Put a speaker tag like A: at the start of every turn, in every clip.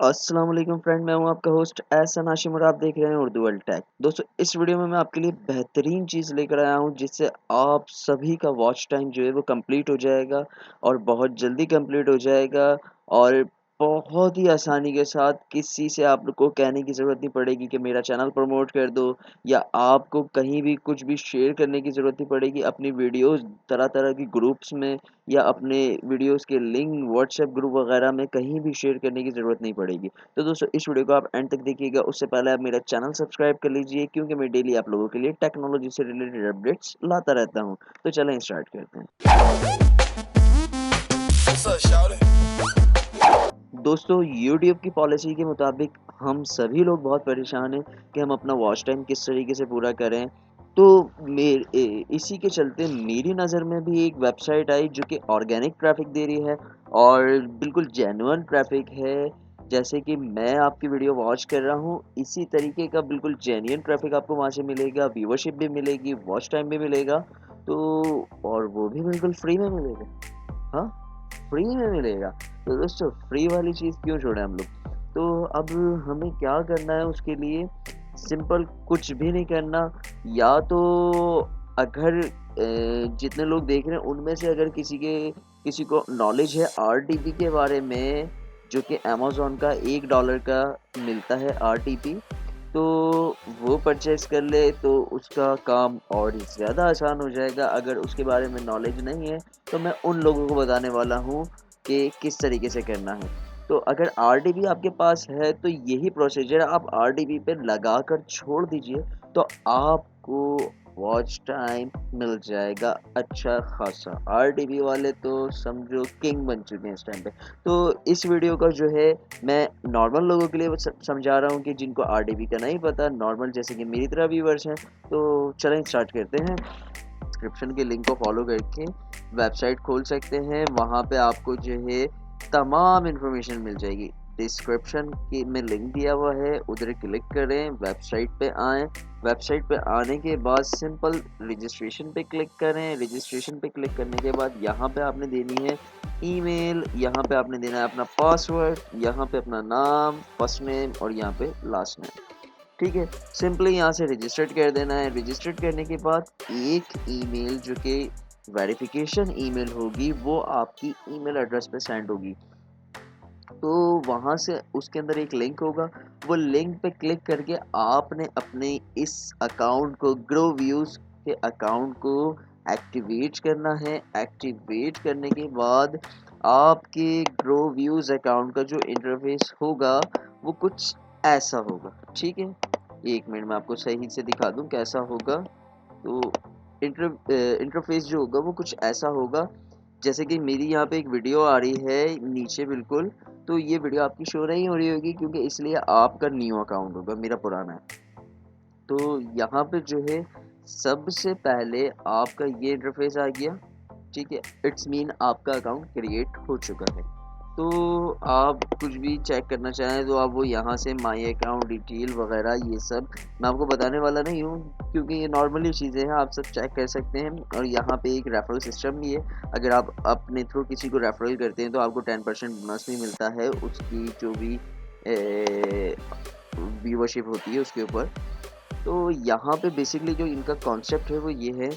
A: अस्सलाम वालेकुम फ्रेंड, मैं हूं आपका होस्ट एहसन हाशिम और आप देख रहे हैं उर्दू वर्ल्ड टेक। दोस्तों, इस वीडियो में मैं आपके लिए बेहतरीन चीज़ लेकर आया हूं जिससे आप सभी का वॉच टाइम जो है वो कंप्लीट हो जाएगा और बहुत जल्दी कंप्लीट हो जाएगा और बहुत ही आसानी के साथ किसी से आपको कहने की ज़रूरत नहीं पड़ेगी कि मेरा चैनल प्रमोट कर दो या आपको कहीं भी कुछ भी शेयर करने की ज़रूरत नहीं पड़ेगी। अपनी वीडियोज़ तरह-तरह की ग्रुप्स में या अपने वीडियोज़ के लिंक व्हाट्सएप ग्रुप वगैरह में कहीं भी शेयर करने की ज़रूरत नहीं पड़ेगी। तो दोस्तों, इस वीडियो को आप एंड तक देखिएगा। उससे पहले आप मेरा चैनल सब्सक्राइब कर लीजिए क्योंकि मैं डेली आप लोगों के लिए टेक्नोलॉजी से रिलेटेड अपडेट्स लाता रहता हूँ। तो चलें स्टार्ट करते हैं। दोस्तों, यूट्यूब की पॉलिसी के मुताबिक हम सभी लोग बहुत परेशान हैं कि हम अपना वॉच टाइम किस तरीके से पूरा करें। तो इसी के चलते मेरी नज़र में भी एक वेबसाइट आई जो कि ऑर्गेनिक ट्रैफ़िक दे रही है और बिल्कुल जेन्युइन ट्रैफ़िक है। जैसे कि मैं आपकी वीडियो वॉच कर रहा हूँ, इसी तरीके का बिल्कुल जेन्युइन ट्रैफ़िक आपको वहाँ से मिलेगा, व्यूवरशिप भी मिलेगी, वॉच टाइम भी मिलेगा। तो और वो भी बिल्कुल फ्री में मिलेगा। हाँ, फ्री में मिलेगा। तो दोस्तों, फ्री वाली चीज़ क्यों छोड़ें हम लोग। तो अब हमें क्या करना है उसके लिए, सिंपल कुछ भी नहीं करना। या तो अगर जितने लोग देख रहे हैं उनमें से अगर किसी को नॉलेज है आरटीपी के बारे में, जो कि अमेज़न का $1 का मिलता है आरटीपी, तो वो परचेज़ कर ले तो उसका काम और ज़्यादा आसान हो जाएगा। अगर उसके बारे में नॉलेज नहीं है, तो मैं उन लोगों को बताने वाला हूँ कि किस तरीके से करना है। तो अगर आरडीबी आपके पास है, तो यही प्रोसीजर आप आरडीबी पे लगाकर छोड़ दीजिए, तो आपको वॉच टाइम मिल जाएगा अच्छा खासा। आरडीबी वाले तो समझो किंग बन चुके हैं इस टाइम पे। तो इस वीडियो का जो है मैं नॉर्मल लोगों के लिए वो समझा रहा हूँ कि जिनको आरडीबी का नहीं पता, नॉर्मल जैसे कि मेरी तरह व्यूअर्स हैं। तो चलें स्टार्ट करते हैं। डिस्क्रिप्शन के लिंक को फॉलो करके वेबसाइट खोल सकते हैं। वहाँ पे आपको जो है तमाम इन्फॉर्मेशन मिल जाएगी। डिस्क्रिप्शन की में लिंक दिया हुआ है, उधर क्लिक करें, वेबसाइट पे आएँ। वेबसाइट पे आने के बाद सिंपल रजिस्ट्रेशन पे क्लिक करें। रजिस्ट्रेशन पे क्लिक करने के बाद यहाँ पे आपने देनी है ईमेल, यहाँ पे आपने देना है अपना पासवर्ड, यहाँ पे अपना नाम, फर्स्ट नेम और यहाँ पे लास्ट नेम। ठीक है, सिंपली यहाँ से रजिस्टर्ड कर देना है। रजिस्टर्ड करने के बाद एक ईमेल जो कि वेरिफिकेशन ईमेल होगी, वो आपकी ईमेल एड्रेस पे सेंड होगी। तो वहाँ से उसके अंदर एक लिंक होगा, वो लिंक पे क्लिक करके आपने अपने इस अकाउंट को, ग्रो व्यूज़ के अकाउंट को एक्टिवेट करना है। एक्टिवेट करने के बाद आपके ग्रो व्यूज़ अकाउंट का जो इंटरफेस होगा, वो कुछ ऐसा होगा। ठीक है, 1 मिनट में आपको सही से दिखा दूँ कैसा होगा। तो इंटरफेस जो होगा वो कुछ ऐसा होगा, जैसे कि मेरी यहाँ पे एक वीडियो आ रही है नीचे बिल्कुल। तो ये वीडियो आपकी शो नहीं हो रही होगी क्योंकि इसलिए आपका न्यू अकाउंट होगा, मेरा पुराना है। तो यहाँ पे जो है सबसे पहले आपका ये इंटरफेस आ गया। ठीक है, इट्स मीन आपका अकाउंट क्रिएट हो चुका है। तो आप कुछ भी चेक करना चाहें तो आप वो यहाँ से माई अकाउंट डिटेल वगैरह ये सब मैं आपको बताने वाला नहीं हूँ क्योंकि ये नॉर्मली चीज़ें हैं, आप सब चेक कर सकते हैं। और यहाँ पे एक रेफरल सिस्टम भी है। अगर आप अपने थ्रू किसी को रेफरल करते हैं तो आपको 10% बोनस भी मिलता है उसकी जो भी व्यूवरशिप होती है उसके ऊपर। तो यहाँ पे बेसिकली जो इनका कॉन्सेप्ट है वो ये है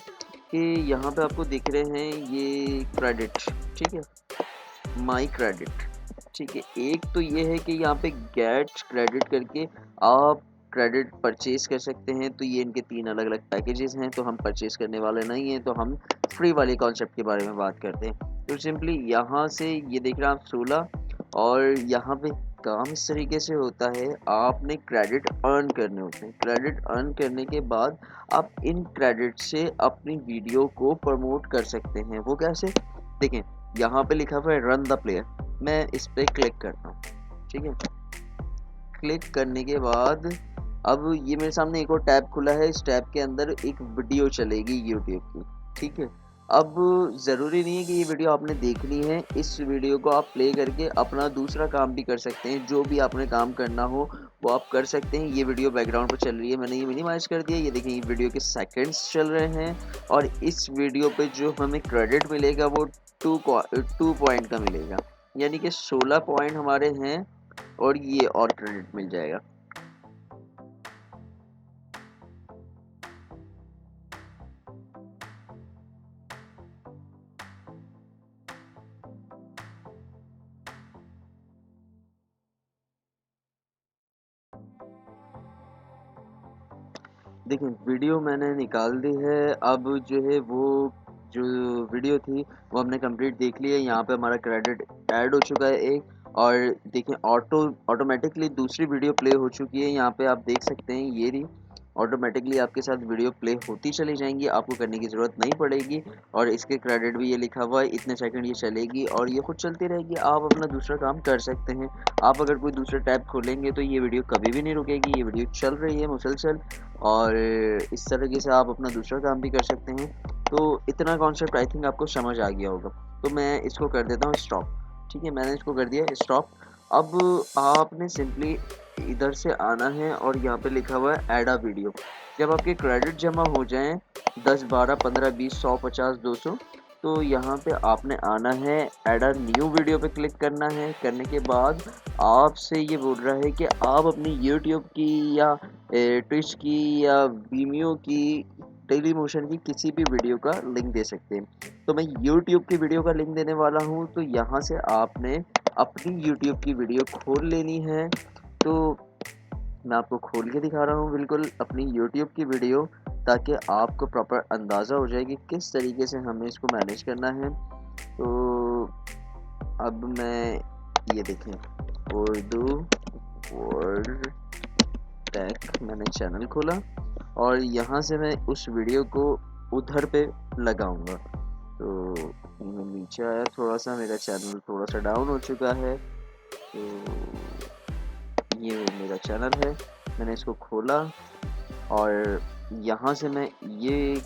A: कि यहाँ पे आपको दिख रहे हैं ये क्रेडिट। ठीक है, माई क्रेडिट। ठीक है, एक तो ये है कि यहाँ पे गेट क्रेडिट करके आप क्रेडिट परचेज कर सकते हैं। तो ये इनके 3 अलग अलग पैकेजेस हैं, तो हम परचेज करने वाले नहीं हैं, तो हम फ्री वाले कॉन्सेप्ट के बारे में बात करते हैं। तो सिंपली यहाँ से ये देख रहे हैं आप 16, और यहाँ पे काम इस तरीके से होता है, आपने क्रेडिट अर्न करने होते हैं। क्रेडिट अर्न करने के बाद आप इन क्रेडिट से अपनी वीडियो को प्रमोट कर सकते हैं। वो कैसे, देखें यहाँ पे लिखा हुआ है रन द प्लेयर। मैं इस पे क्लिक करता हूँ। ठीक है, क्लिक करने के बाद अब ये मेरे सामने एक और टैब खुला है। इस टैब के अंदर एक वीडियो चलेगी यूट्यूब की। ठीक है, अब ज़रूरी नहीं है कि ये वीडियो आपने देखनी है। इस वीडियो को आप प्ले करके अपना दूसरा काम भी कर सकते हैं। जो भी आपने काम करना हो वो आप कर सकते हैं। ये वीडियो बैकग्राउंड पर चल रही है, मैंने ये मिनिमाइज़ कर दिया। ये देखिए, ये वीडियो के सेकंड्स चल रहे हैं और इस वीडियो पे जो हमें क्रेडिट मिलेगा वो 2 पॉइंट का मिलेगा। यानी कि 16 पॉइंट हमारे हैं और ये और क्रेडिट मिल जाएगा। देखिए, वीडियो मैंने निकाल दी है, अब जो है वो जो वीडियो थी वो हमने कंप्लीट देख ली है। यहाँ पे हमारा क्रेडिट ऐड हो चुका है एक, और देखिए ऑटोमेटिकली दूसरी वीडियो प्ले हो चुकी है। यहाँ पे आप देख सकते हैं, ये रही ऑटोमेटिकली आपके साथ वीडियो प्ले होती चली जाएंगी, आपको करने की ज़रूरत नहीं पड़ेगी। और इसके क्रेडिट भी ये लिखा हुआ है, इतने सेकंड ये चलेगी और ये खुद चलती रहेगी, आप अपना दूसरा काम कर सकते हैं। आप अगर कोई दूसरा टैब खोलेंगे तो ये वीडियो कभी भी नहीं रुकेगी, ये वीडियो चल रही है मुसलसल, और इस तरीके से आप अपना दूसरा काम भी कर सकते हैं। तो इतना कॉन्सेप्ट आई थिंक आपको समझ आ गया होगा। तो मैं इसको कर देता हूँ स्टॉप। ठीक है, मैंने इसको कर दिया स्टॉप। अब आपने सिंपली इधर से आना है और यहाँ पे लिखा हुआ है ऐड अ वीडियो। जब आपके क्रेडिट जमा हो जाएं 10, 12, 15, 20, 100, 50, 200, तो यहाँ पे आपने आना है, ऐड अ न्यू वीडियो पे क्लिक करना है। करने के बाद आपसे ये बोल रहा है कि आप अपनी यूट्यूब की या ट्विच की या वीमियो की, डेली मोशन की किसी भी वीडियो का लिंक दे सकते हैं। तो मैं यूट्यूब की वीडियो का लिंक देने वाला हूँ, तो यहाँ से आपने अपनी यूट्यूब की वीडियो खोल लेनी है। तो मैं आपको खोल के दिखा रहा हूँ बिल्कुल अपनी यूट्यूब की वीडियो, ताकि आपको प्रॉपर अंदाज़ा हो जाए कि किस तरीके से हमें इसको मैनेज करना है। तो अब मैं, ये देखें, उर्दू वर्ड टेक मैंने चैनल खोला और यहाँ से मैं उस वीडियो को उधर पे लगाऊंगा। तो मैं नीचे आया थोड़ा सा, मेरा चैनल थोड़ा सा डाउन हो चुका है। तो ये मेरा चैनल है, मैंने इसको खोला और यहाँ से मैं ये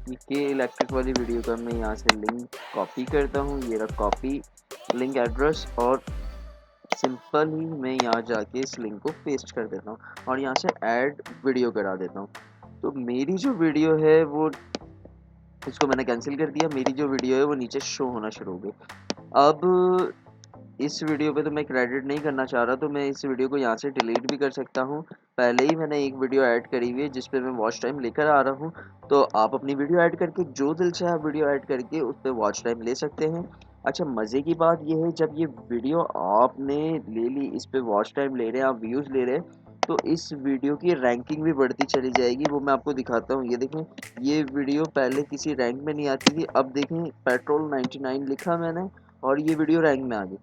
A: के इलेक्ट्रिक वाली वीडियो का मैं यहाँ से लिंक कॉपी करता हूँ। ये रहा कॉपी लिंक एड्रेस, और सिंपल ही मैं यहाँ जाके इस लिंक को पेस्ट कर देता हूँ और यहाँ से ऐड वीडियो करा देता हूँ। तो मेरी जो वीडियो है वो, इसको मैंने कैंसिल कर दिया, मेरी जो वीडियो है वो नीचे शो होना शुरू हो गई। अब इस वीडियो पे तो मैं क्रेडिट नहीं करना चाह रहा, तो मैं इस वीडियो को यहाँ से डिलीट भी कर सकता हूँ। पहले ही मैंने एक वीडियो ऐड करी हुई है जिस पे मैं वॉच टाइम लेकर आ रहा हूँ। तो आप अपनी वीडियो ऐड करके, जो दिल चाहे आप वीडियो ऐड करके उस पर वॉच टाइम ले सकते हैं। अच्छा, मज़े की बात यह है, जब ये वीडियो आपने ले ली, इस पर वॉच टाइम ले रहे हैं, आप व्यूज़ ले रहे हैं, तो इस वीडियो की रैंकिंग भी बढ़ती चली जाएगी। वो मैं आपको दिखाता हूँ। ये देखें, ये वीडियो पहले किसी रैंक में नहीं आती थी, अब देखें पेट्रोल 99 लिखा मैंने और ये वीडियो रैंक में आ गई,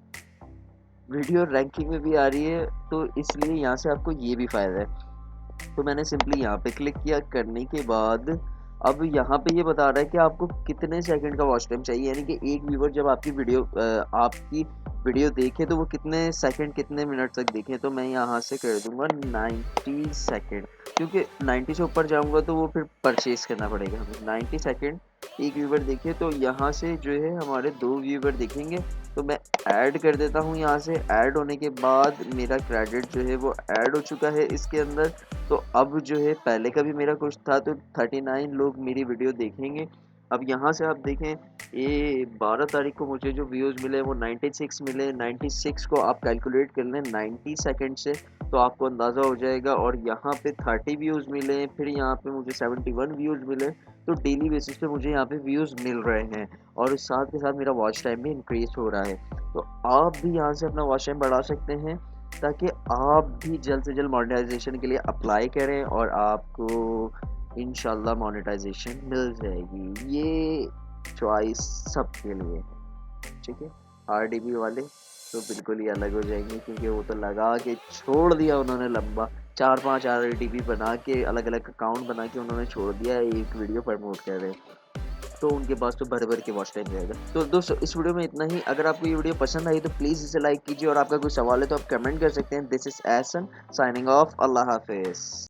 A: वीडियो रैंकिंग में भी आ रही है। तो इसलिए यहाँ से आपको ये भी फ़ायदा है। तो मैंने सिंपली यहाँ पे क्लिक किया, करने के बाद अब यहाँ पे ये बता रहा है कि आपको कितने सेकंड का वॉच टाइम चाहिए, यानी कि एक व्यूवर जब आपकी वीडियो देखे तो वो कितने सेकंड, कितने मिनट तक देखें। तो मैं यहाँ से कर दूंगा 90 सेकंड, क्योंकि 90 से ऊपर जाऊँगा तो वो फिर परचेज़ करना पड़ेगा हमें। 90 सेकंड एक व्यूवर देखे, तो यहाँ से जो है हमारे 2 व्यूवर दिखेंगे। तो मैं ऐड कर देता हूँ यहाँ से। ऐड होने के बाद मेरा क्रेडिट जो है वो ऐड हो चुका है इसके अंदर। तो अब जो है, पहले का भी मेरा कुछ था, तो 39 लोग मेरी वीडियो देखेंगे। अब यहाँ से आप देखें, ये 12 तारीख को मुझे जो व्यूज़ मिले वो 96 मिले। 96 को आप कैलकुलेट कर लें 90 सेकंड से, तो आपको अंदाज़ा हो जाएगा। और यहाँ पे 30 व्यूज़ मिले, फिर यहाँ पे मुझे 71 व्यूज़ मिले। तो डेली बेसिस पे मुझे यहाँ पे व्यूज़ मिल रहे हैं और साथ के साथ मेरा वॉच टाइम भी इंक्रीज़ हो रहा है। तो आप भी यहाँ से अपना वॉच टाइम बढ़ा सकते हैं, ताकि आप भी जल्द से जल्द मोनेटाइजेशन के लिए अप्लाई करें और आपको इंशाल्लाह मोनेटाइजेशन मिल जाएगी। ये चॉइस सबके लिए है, ठीक है। आरडीबी वाले तो बिल्कुल ही अलग हो जाएंगे, क्योंकि वो तो लगा के छोड़ दिया उन्होंने लंबा, 4-5 आरडीबी बना के, अलग अलग अकाउंट बना के उन्होंने छोड़ दिया, एक वीडियो प्रमोट कर रहे हैं। तो उनके पास तो भर भर के वॉच टाइम रहेगा। तो दोस्तों, इस वीडियो में इतना ही। अगर आपको ये वीडियो पसंद आई तो प्लीज़ इसे लाइक कीजिए, और आपका कोई सवाल है तो आप कमेंट कर सकते हैं। This is Ehsan signing off. अल्लाह हाफिज़।